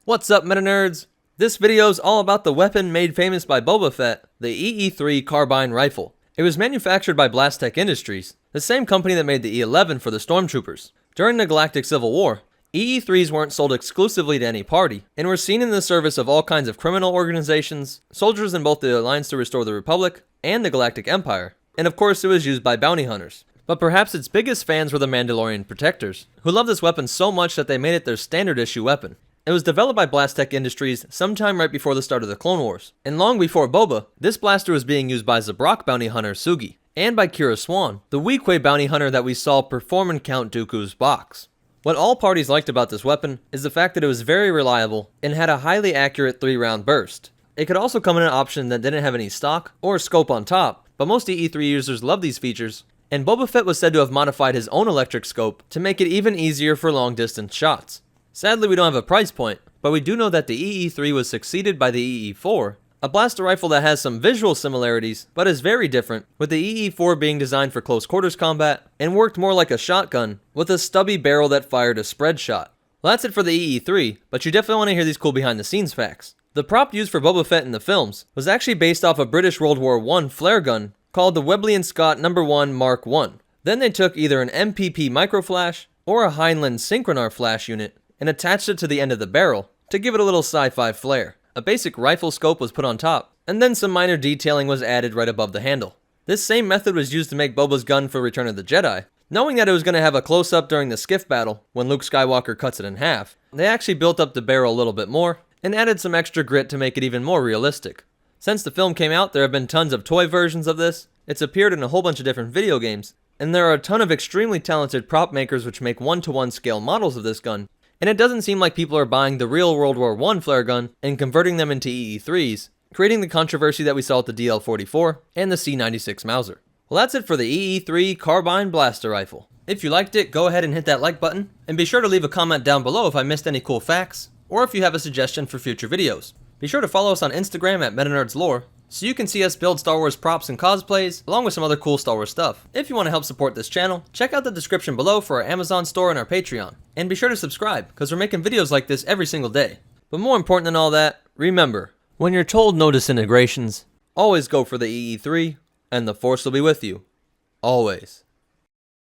What's up, Meta Nerds? This video is all about the weapon made famous by Boba Fett, the EE-3 Carbine rifle. It was manufactured by Galactic Industries, the same company that made the E-11 for the Stormtroopers. During the Galactic Civil War, EE-3s weren't sold exclusively to any party, and were seen in the service of all kinds of criminal organizations, soldiers in both the Alliance to Restore the Republic, and the Galactic Empire, and of course it was used by bounty hunters. But perhaps its biggest fans were the Mandalorian Protectors, who loved this weapon so much that they made it their standard issue weapon. It was developed by Galactic Industries sometime right before the start of the Clone Wars, and long before Boba, this blaster was being used by Zabrak bounty hunter Sugi, and by Kira Swan, the Weequay bounty hunter that we saw perform in Count Dooku's box. What all parties liked about this weapon is the fact that it was very reliable and had a highly accurate 3-round burst. It could also come in an option that didn't have any stock or scope on top, but most EE-3 users love these features, and Boba Fett was said to have modified his own electric scope to make it even easier for long distance shots. Sadly, we don't have a price point, but we do know that the EE-3 was succeeded by the EE-4, a blaster rifle that has some visual similarities, but is very different, with the EE-4 being designed for close quarters combat, and worked more like a shotgun, with a stubby barrel that fired a spread shot. Well, that's it for the EE-3, but you definitely want to hear these cool behind the scenes facts. The prop used for Boba Fett in the films was actually based off a British World War I flare gun called the Webley & Scott No. 1 Mark I. Then they took either an MPP microflash or a Heinlein Synchronar flash unit and attached it to the end of the barrel to give it a little sci-fi flair. A basic rifle scope was put on top, and then some minor detailing was added right above the handle. This same method was used to make Boba's gun for Return of the Jedi. Knowing that it was going to have a close-up during the skiff battle, when Luke Skywalker cuts it in half, they actually built up the barrel a little bit more, and added some extra grit to make it even more realistic. Since the film came out, there have been tons of toy versions of this, it's appeared in a whole bunch of different video games, and there are a ton of extremely talented prop makers which make 1-to-1 scale models of this gun, and it doesn't seem like people are buying the real World War I flare gun and converting them into EE-3s, creating the controversy that we saw with the DL-44 and the C-96 Mauser. Well, that's it for the EE-3 Carbine Blaster Rifle. If you liked it, go ahead and hit that like button, and be sure to leave a comment down below if I missed any cool facts, or if you have a suggestion for future videos. Be sure to follow us on Instagram at MetaNerdsLore, so you can see us build Star Wars props and cosplays, along with some other cool Star Wars stuff. If you want to help support this channel, check out the description below for our Amazon store and our Patreon. And be sure to subscribe, because we're making videos like this every single day. But more important than all that, remember, when you're told no disintegrations, always go for the EE-3, and the Force will be with you. Always.